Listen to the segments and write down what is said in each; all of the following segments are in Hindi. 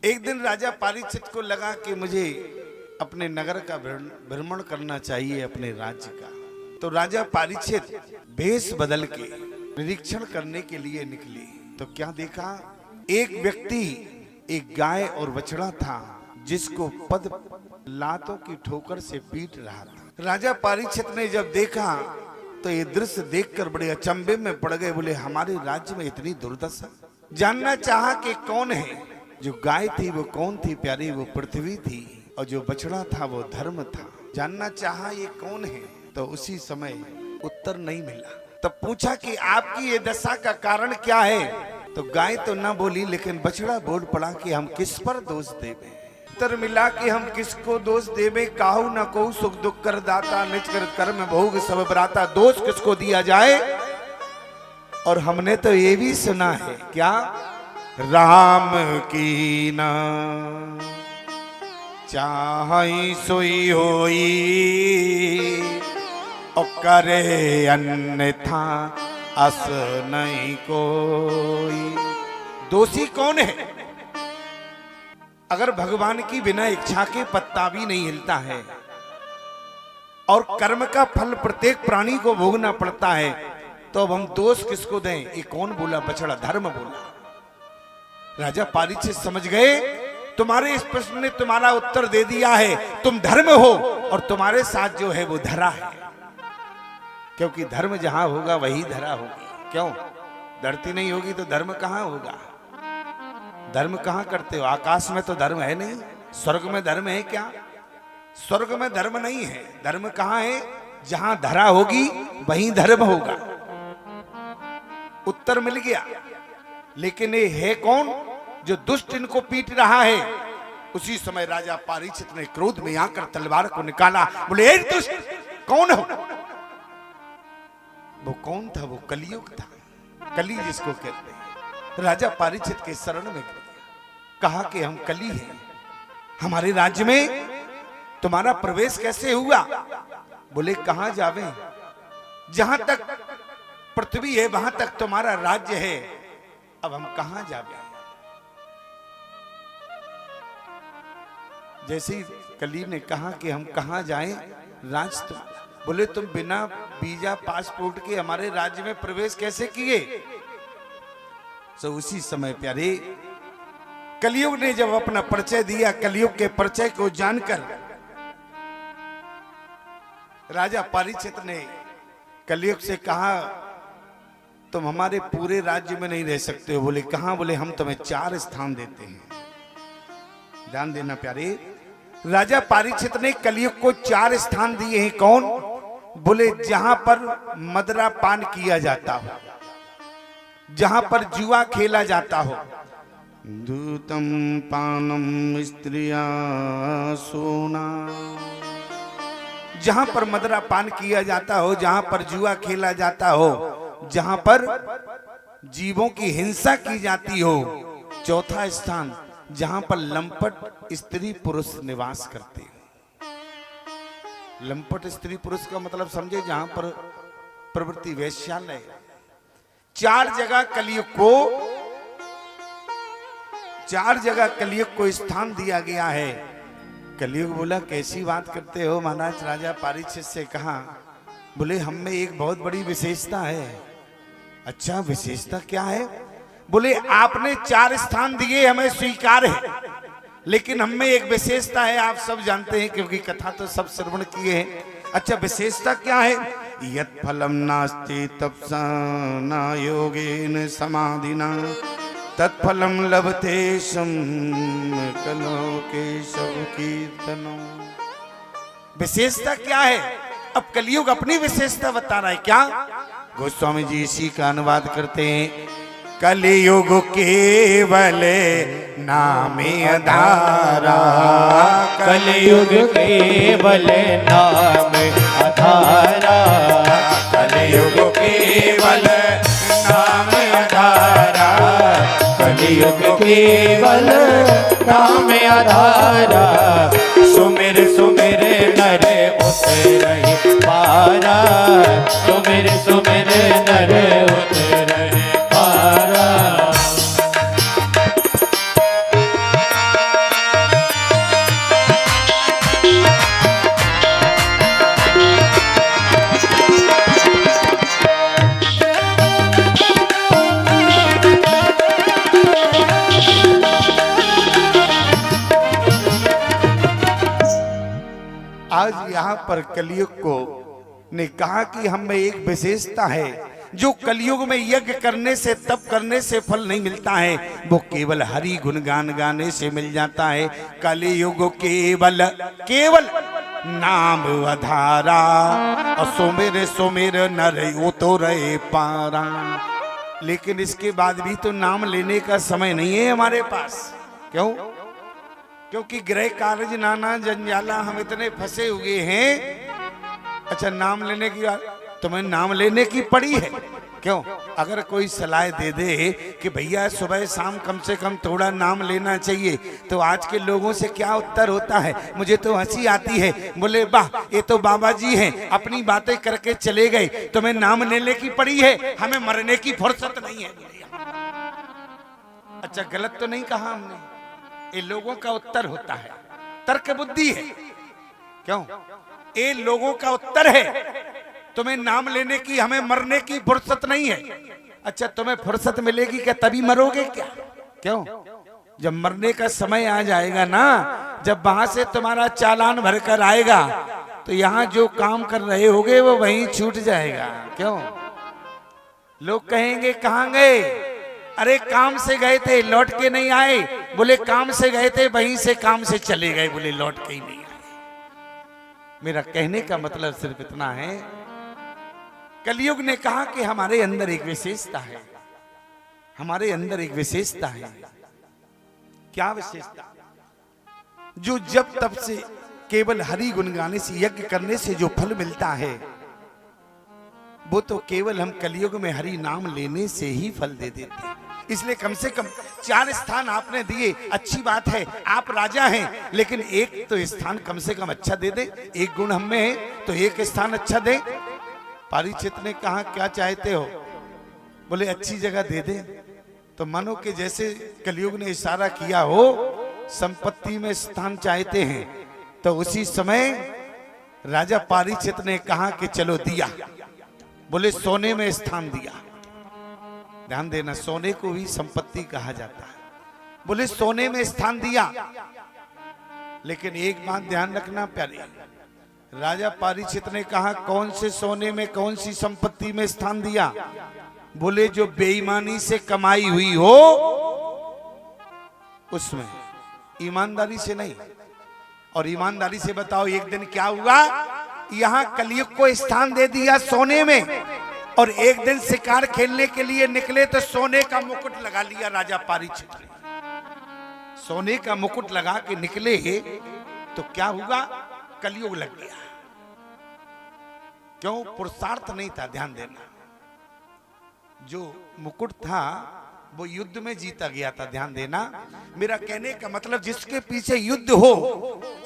एक दिन राजा परीक्षित को लगा कि मुझे अपने नगर का भ्रमण करना चाहिए, अपने राज्य का। तो राजा परीक्षित भेष बदल के निरीक्षण करने के लिए निकले। तो क्या देखा, एक व्यक्ति एक गाय और बछड़ा था जिसको पद लातों की ठोकर से पीट रहा था। राजा परीक्षित ने जब देखा तो ये दृश्य देखकर बड़े अचंभे में पड़ गए। बोले, हमारे राज्य में इतनी दुर्दशा। जानना चाहा कि कौन है। जो गाय थी वो कौन थी प्यारी, वो पृथ्वी थी, और जो बछड़ा था वो धर्म था। जानना चाहा ये कौन है, तो उसी समय उत्तर नहीं मिला। तब पूछा कि आपकी ये दशा का कारण क्या है। तो गाय तो न बोली, लेकिन बछड़ा बोल पड़ा कि हम किस पर दोष देवे। उत्तर मिला कि हम किसको दोष देवे, काहू न को सुख दुख कर दाता, निज कर कर्म भोग सब बराता। दोष किसको दिया जाए। और हमने तो ये भी सुना है, क्या, राम की ना चाहई सोई होई, और करे अन्यथा अस नहीं कोई। दोषी कौन है। अगर भगवान की बिना इच्छा के पत्ता भी नहीं हिलता है और कर्म का फल प्रत्येक प्राणी को भोगना पड़ता है, तो अब हम दोष किसको दें। ये कौन बोला, बछड़ा, धर्म बोला। राजा परीक्षित समझ गए, तुम्हारे इस प्रश्न ने तुम्हारा उत्तर दे दिया है। तुम धर्म हो और तुम्हारे साथ जो है वो धरा है। क्योंकि धर्म जहां होगा वही धरा होगी। क्यों, धरती नहीं होगी तो धर्म कहां होगा। धर्म कहां करते हो। आकाश में तो धर्म है नहीं, स्वर्ग में धर्म है क्या। स्वर्ग में धर्म नहीं है। धर्म कहां है, जहां धरा होगी वहीं धर्म होगा। उत्तर मिल गया। लेकिन ये है कौन जो दुष्ट इनको पीट रहा है। उसी समय राजा परीक्षित ने क्रोध में आकर तलवार को निकाला। बोले, ए दुष्ट, कौन हो। वो कौन था, वो कलियुग था। कली जिसको कहते हैं। राजा परीक्षित के शरण में गया, कहा कि हम कली हैं, हमारे राज्य में तुम्हारा प्रवेश कैसे हुआ। बोले, कहां जावे, जहां तक पृथ्वी है वहां तक तुम्हारा राज्य है, अब हम कहां जावे। जैसे ही कली ने कहा कि हम कहां जाएं, राज तुम। बोले, तुम बिना वीजा पासपोर्ट के हमारे राज्य में प्रवेश कैसे किए। तो उसी समय प्यारे कलियुग ने जब अपना परिचय दिया, कलियुग के परिचय को जानकर राजा परीक्षित ने कलियुग से कहा, तुम हमारे पूरे राज्य में नहीं रह सकते हो। बोले, कहां। बोले, हम तुम्हें 4 स्थान देते हैं। ध्यान देना प्यारे, राजा परीक्षित ने कलियुग को 4 स्थान दिए हैं। कौन। बोले, जहां पर मदिरा पान किया जाता हो, जहां पर जुआ खेला जाता हो, दूतम पानम स्त्रिया सोना, जहां पर मदिरा पान किया जाता हो, जहां पर जुआ खेला जाता हो, जहां पर जीवों की हिंसा की जाती हो। चौथा स्थान, जहां पर लंपट स्त्री पुरुष निवास करते हैं। लंपट स्त्री पुरुष का मतलब समझे, जहां पर प्रवृत्ति वेश्यालय। 4 जगह कलियुग को स्थान दिया गया है। कलियुग बोला, कैसी बात करते हो महाराज। राजा परीक्षित से कहा, बोले, हम में एक बहुत बड़ी विशेषता है। अच्छा, विशेषता क्या है। बोले, आपने 4 स्थान दिए, हमें स्वीकार है, लेकिन हम में एक विशेषता है, आप सब जानते हैं क्योंकि कथा तो सब श्रवण किए हैं। अच्छा, विशेषता क्या है। यत् फलम नास्ति तपसा न योगेन समाधिना, तत्फलम लभते कलो केशव कीर्तनो। विशेषता क्या है। अब कलियुग अपनी विशेषता बता रहा है। क्या। गोस्वामी जी इसी का अनुवाद करते हैं। कलियुग केवल नामे आधारा, कलियुग केवल नाम आधारा, कलियुग केवल नाम आधारा, कलियुग केवल नाम आधारा। सुमिर सुमिर नर उतरहि पारा, सुमिर सुमिर नर उतरहि पारा। आज यहाँ पर कलयुग को ने कहा कि हम में एक विशेषता है, जो कलयुग में यज्ञ करने से तप करने से फल नहीं मिलता है, वो केवल हरि गुणगान गाने से मिल जाता है। कलयुग केवल केवल नाम आधारा, और सुमिर सुमिर नर तो रहे पारा। लेकिन इसके बाद भी तो नाम लेने का समय नहीं है हमारे पास। क्यों? क्योंकि गृह कार्य नाना जंजाला हम इतने फंसे हुए हैं। अच्छा, नाम लेने की तुम्हें नाम लेने की पड़ी है। क्यों? अगर कोई सलाह दे दे कि भैया सुबह शाम कम से कम थोड़ा नाम लेना चाहिए, तो आज के लोगों से क्या उत्तर होता है? मुझे तो हंसी आती है। बोले वाह, ये तो बाबा जी हैं, अपनी बातें करके चले गए, तुम्हें नाम लेने की पड़ी है, हमें मरने की फुर्सत नहीं है। अच्छा, गलत तो नहीं कहा हमने? ये लोगों का उत्तर होता है, तर्क बुद्धि है। क्यों? ये लोगों का उत्तर है, तुम्हें नाम लेने की, हमें मरने की फुर्सत नहीं है। अच्छा, तुम्हें फुर्सत मिलेगी क्या? तभी मरोगे क्या? क्यों? जब मरने का समय आ जाएगा ना, जब वहां से तुम्हारा चालान भर कर आएगा, तो यहां जो काम कर रहे होगे वो वहीं छूट जाएगा। क्यों? लोग कहेंगे कहां गए? अरे काम से गए थे, लौट के नहीं आए। बोले काम से गए थे, वहीं से काम से चले गए, बोले लौट के ही नहीं आए। मेरा कहने का मतलब सिर्फ इतना है, कलयुग ने कहा कि हमारे अंदर एक विशेषता है, हमारे अंदर एक विशेषता है। क्या विशेषता? जो जब तब से केवल हरि गुण गाने से, यज्ञ करने से जो फल मिलता है, वो तो केवल हम कलयुग में हरि नाम लेने से ही फल दे देते हैं। इसलिए कम से कम 4 स्थान आपने दिए, अच्छी बात है, आप राजा हैं, लेकिन एक तो स्थान कम से कम अच्छा दे दे। एक गुण हम में है तो एक स्थान अच्छा दे। परीक्षित ने कहा क्या चाहते हो? बोले अच्छी जगह दे दे। तो मानो कि जैसे कलयुग ने इशारा किया हो, संपत्ति में स्थान चाहते हैं, तो उसी समय राजा परीक्षित ने कहा कि चलो दिया। बोले सोने में स्थान दिया। ध्यान देना, सोने को भी संपत्ति कहा जाता है। बोले सोने में स्थान दिया, लेकिन एक बात ध्यान रखना प्यारे, राजा परीक्षित ने कहा कौन से सोने में, कौन सी संपत्ति में स्थान दिया? बोले जो बेईमानी से कमाई हुई हो उसमें, ईमानदारी से नहीं। और ईमानदारी से बताओ, एक दिन क्या हुआ? यहां कलयुग को स्थान दे दिया सोने में, और एक दिन शिकार खेलने के लिए निकले तो सोने का मुकुट लगा लिया राजा परीक्षित ने। सोने का मुकुट लगा के निकले तो क्या हुआ? कलयुग लग गया। क्यों? पुरुषार्थ नहीं था। ध्यान देना, जो मुकुट था वो युद्ध में जीता गया था। ध्यान देना, मेरा कहने का मतलब जिसके पीछे युद्ध हो,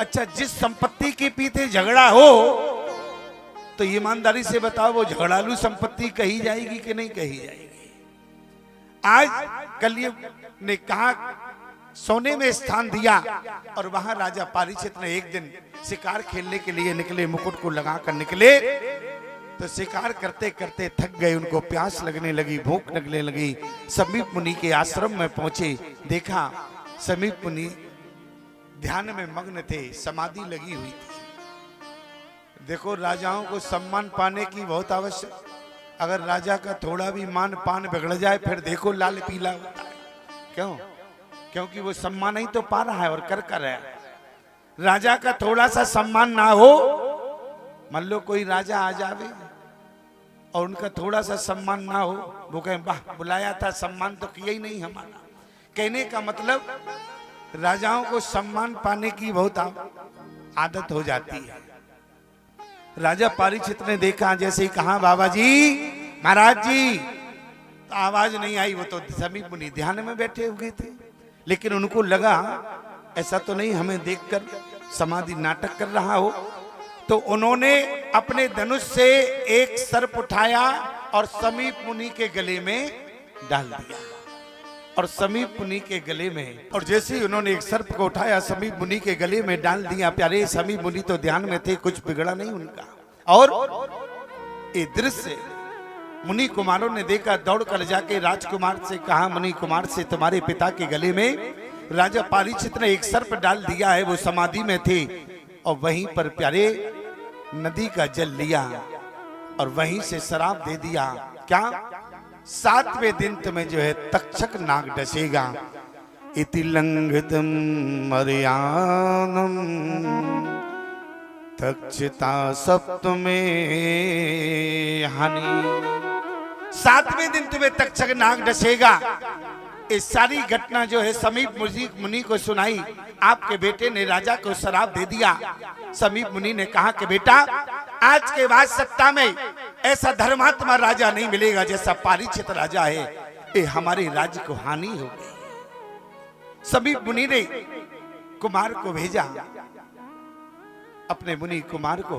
अच्छा जिस संपत्ति के पीछे झगड़ा हो, तो ईमानदारी से बताओ वो झगड़ालू संपत्ति कही जाएगी कि नहीं कही जाएगी? आज कलयुग ने कहा सोने में स्थान दिया, और वहां राजा परीक्षित ने एक दिन शिकार खेलने के लिए निकले, मुकुट को लगाकर निकले, तो शिकार करते करते थक गए, उनको प्यास लगने लगी, भूख लगने लगी। समीप मुनि के आश्रम में पहुंचे, देखा समीप मुनि ध्यान में मग्न थे, समाधि लगी हुई थी। देखो, राजाओं को सम्मान पाने की बहुत आवश्यक, अगर राजा का थोड़ा भी मान पान बिगड़ जाए, फिर देखो लाल पीला होता है। क्यों? क्योंकि वो सम्मान ही तो पा रहा है और कर रहा है। राजा का थोड़ा सा सम्मान ना हो, मान लो कोई राजा आ जावे और उनका थोड़ा सा सम्मान ना हो, वो कहें वाह बुलाया था, सम्मान तो किया ही नहीं हमारा। कहने का मतलब राजाओं को सम्मान पाने की बहुत आदत हो जाती है। राजा परीक्षित ने देखा, जैसे ही कहा बाबा जी, महाराज जी, तो आवाज नहीं आई। वो तो समीप मुनि ध्यान में बैठे हुए थे, लेकिन उनको लगा ऐसा तो नहीं हमें देखकर समाधि नाटक कर रहा हो, तो उन्होंने अपने धनुष से एक सर्प उठाया और समीप मुनि के गले में डाल दिया। और समीप मुनि के गले में, और जैसे ही उन्होंने एक सर्प को उठाया समीप मुनि के गले में डाल दिया, प्यारे समीप मुनि तो ध्यान में थे, कुछ बिगड़ा नहीं उनका। और ये दृश्य मुनि कुमारों ने देखा, दौड़ कर जाके राजकुमार से कहा, मुनि कुमार से, तुम्हारे पिता के गले में राजा परीक्षित ने एक सर्प डाल दिया है, वो समाधि में थे। और वहीं पर प्यारे नदी का जल लिया और वहीं से शराब दे दिया। क्या? 7वें दिन तुम्हें जो है तक्षक नाग डसेगा। इति लंघितम मर्यादम तक्षता सप्तमे हानि। 7वें दिन तुम्हें तक्षक नाग डसेगा। ये सारी घटना जो है समीप मुनि को सुनाई। आपके बेटे ने राजा को शराब दे दिया। समीप मुनि ने कहा कि बेटा, आज के बाद सत्ता में ऐसा धर्मात्मा राजा नहीं मिलेगा जैसा परीक्षित राजा है। ये हमारे राज्य को हानि हो गई। समीप मुनि ने कुमार को भेजा, अपने मुनि कुमार को,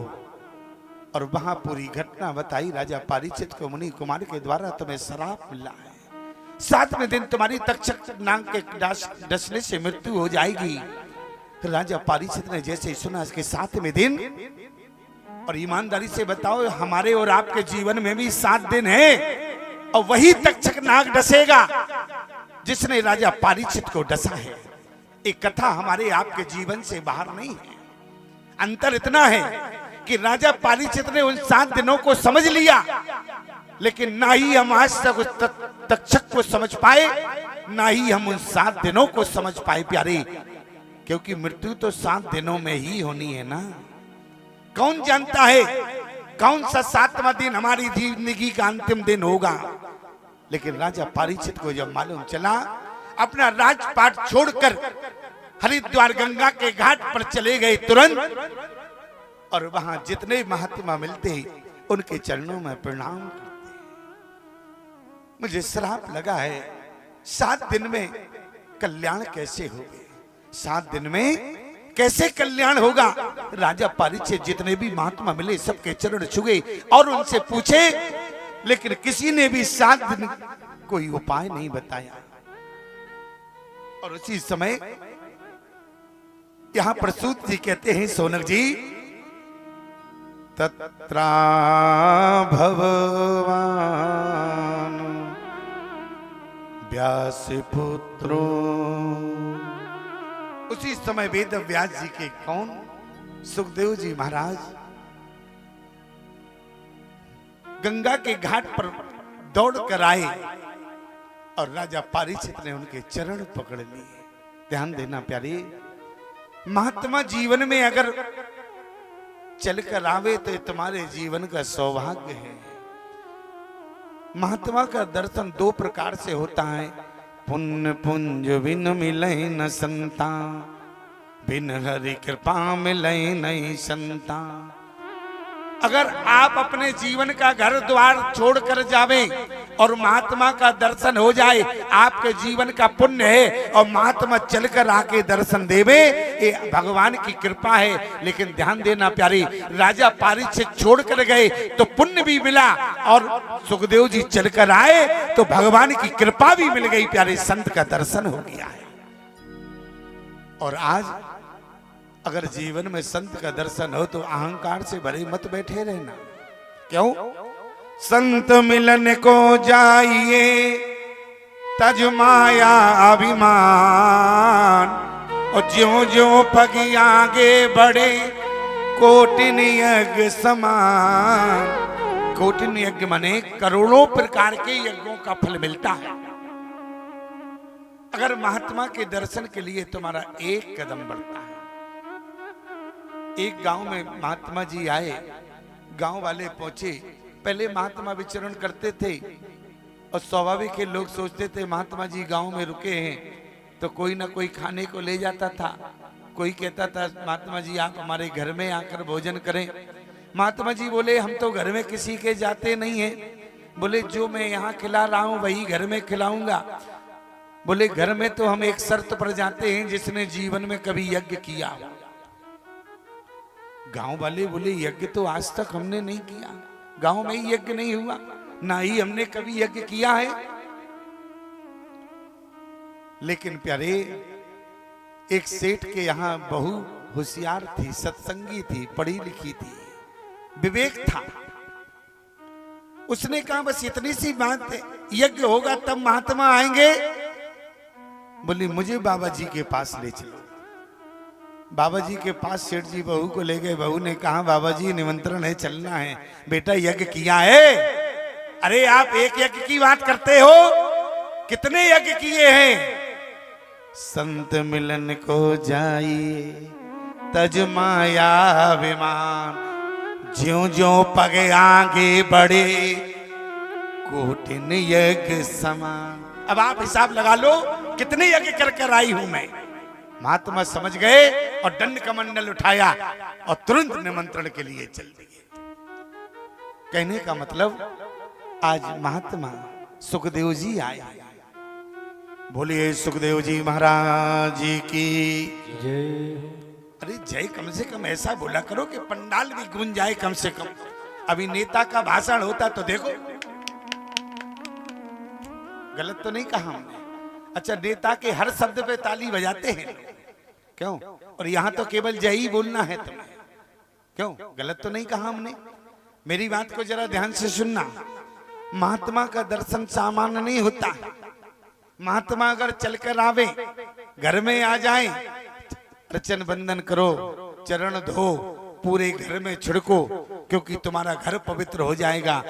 और वहां पूरी घटना बताई राजा परीक्षित को। मुनि कुमार के द्वारा तुम्हें शराब मिला है, 7वें दिन तुम्हारी तक्षक नाग के डसने से मृत्यु हो जाएगी। तो राजा परीक्षित ने जैसे ही सुना इसके 7वें दिन, और ईमानदारी से बताओ हमारे और आपके जीवन में भी 7 दिन है, और वही तक्षक नाग डसेगा जिसने राजा परीक्षित को डसा है। एक कथा हमारे आपके जीवन से बाहर नहीं है। अंतर इतना है कि राजा परीक्षित ने उन 7 दिनों को समझ लिया, लेकिन ना ही हम आज तक उस तक्षक को समझ पाए, ना ही हम उन 7 दिनों को समझ पाए प्यारे। क्योंकि मृत्यु तो 7 दिनों में ही होनी है ना। कौन जानता है कौन सा 7वां दिन हमारी जिंदगी का अंतिम दिन होगा। लेकिन राजा परीक्षित को जब मालूम चला, अपना राजपाट छोड़कर हरिद्वार गंगा के घाट पर चले गए तुरंत, और वहां जितने महात्मा मिलते उनके चरणों में प्रणाम करते। मुझे श्राप लगा है 7 दिन में कल्याण कैसे होगा, 7 दिन में कैसे कल्याण होगा। राजा परीक्षित जितने भी महात्मा मिले सबके चरण छुए और उनसे पूछे, लेकिन किसी ने भी 7 दिन कोई उपाय नहीं बताया। और उसी समय यहां प्रसूत जी कहते हैं, सोनक जी, तत्रा भगवान व्यास पुत्रो। उसी समय वेद व्यास जी के कौन, सुखदेव जी महाराज गंगा के घाट पर दौड़ कर आए और राजा परीक्षित ने उनके चरण पकड़ लिए। ध्यान देना प्यारे, महात्मा जीवन में अगर चलकर आवे तो तुम्हारे जीवन का सौभाग्य है। महात्मा का दर्शन 2 प्रकार से होता है। पुण्य पुंज बिन मिले न संता, बिन हरि कृपा मिले नहीं संता। अगर आप अपने जीवन का घर द्वार छोड़कर जावें और महात्मा का दर्शन हो जाए, आपके जीवन का पुण्य है। और महात्मा चलकर आके दर्शन देवे, ये भगवान की कृपा है। लेकिन ध्यान देना प्यारी, राजा परीक्षित छोड़कर गए तो पुण्य भी मिला, और सुखदेव जी चलकर आए तो भगवान की कृपा भी मिल गई प्यारे, संत का दर्शन हो गया है। और आज अगर जीवन में संत का दर्शन हो तो अहंकार से भरे मत बैठे रहना। क्यों? संत मिलन को जाइए तज माया अभिमान, और ज्यों ज्यों पगी आगे बढ़े कोटिन यज्ञ समान। कोटिन यज्ञ माने करोड़ों प्रकार के यज्ञों का फल मिलता है। अगर महात्मा के दर्शन के लिए तुम्हारा एक कदम बढ़ता है। एक गांव में महात्मा जी आए, गांव वाले पहुंचे। पहले महात्मा विचरण करते थे और स्वाभाविक है लोग सोचते थे महात्मा जी गांव में रुके हैं तो कोई ना कोई खाने को ले जाता था। कोई कहता था महात्मा जी आप हमारे घर में आकर भोजन करें। महात्मा जी बोले हम तो घर में किसी के जाते नहीं हैं। बोले जो मैं यहाँ खिला रहा हूँ वही घर में खिलाऊंगा। बोले घर में तो हम एक शर्त पर जाते हैं, जिसने जीवन में कभी यज्ञ किया। गांव वाले बोले यज्ञ तो आज तक हमने नहीं किया, गांव में ही यज्ञ नहीं हुआ, ना ही हमने कभी यज्ञ किया है। लेकिन प्यारे, एक सेठ के यहां बहू होशियार थी, सत्संगी थी, पढ़ी लिखी थी, विवेक था। उसने कहा बस इतनी सी बात है, यज्ञ होगा तब महात्मा आएंगे। बोली मुझे बाबा जी के पास ले चलो। बाबा जी के पास सेठ जी बहू को ले गए। बहू ने कहा बाबा जी निमंत्रण है, चलना है। बेटा यज्ञ किया है? अरे आप एक यज्ञ की बात करते हो, कितने यज्ञ किए हैं? संत मिलन को जाइए तज माया विमान, ज्यों ज्यों पग आगे बढ़े कोटिन यज्ञ समान। अब आप हिसाब लगा लो कितने यज्ञ कर कर आई हूं मैं। महात्मा समझ गए और दंड कमंडल उठाया और तुरंत निमंत्रण के लिए चल दिए। कहने का मतलब आज महात्मा सुखदेव जी आए। बोलिए सुखदेव जी महाराज जी की जय। अरे जय कम से कम ऐसा बोला करो कि पंडाल भी गूंज जाए कम से कम। अभी नेता का भाषण होता तो देखो, गलत तो नहीं कहा हमने? अच्छा, नेता के हर शब्द पे ताली बजाते हैं क्यों? और यहां तो केवल जय ही बोलना है तुम्हें, क्यों? गलत तो नहीं कहा हमने? मेरी बात को जरा ध्यान से सुनना। महात्मा का दर्शन सामान्य नहीं होता। महात्मा अगर चलकर आवे, घर में आ जाए, रचन बंधन करो, चरण धो, पूरे घर में छिड़को, क्योंकि तुम्हारा घर पवित्र हो जाएगा।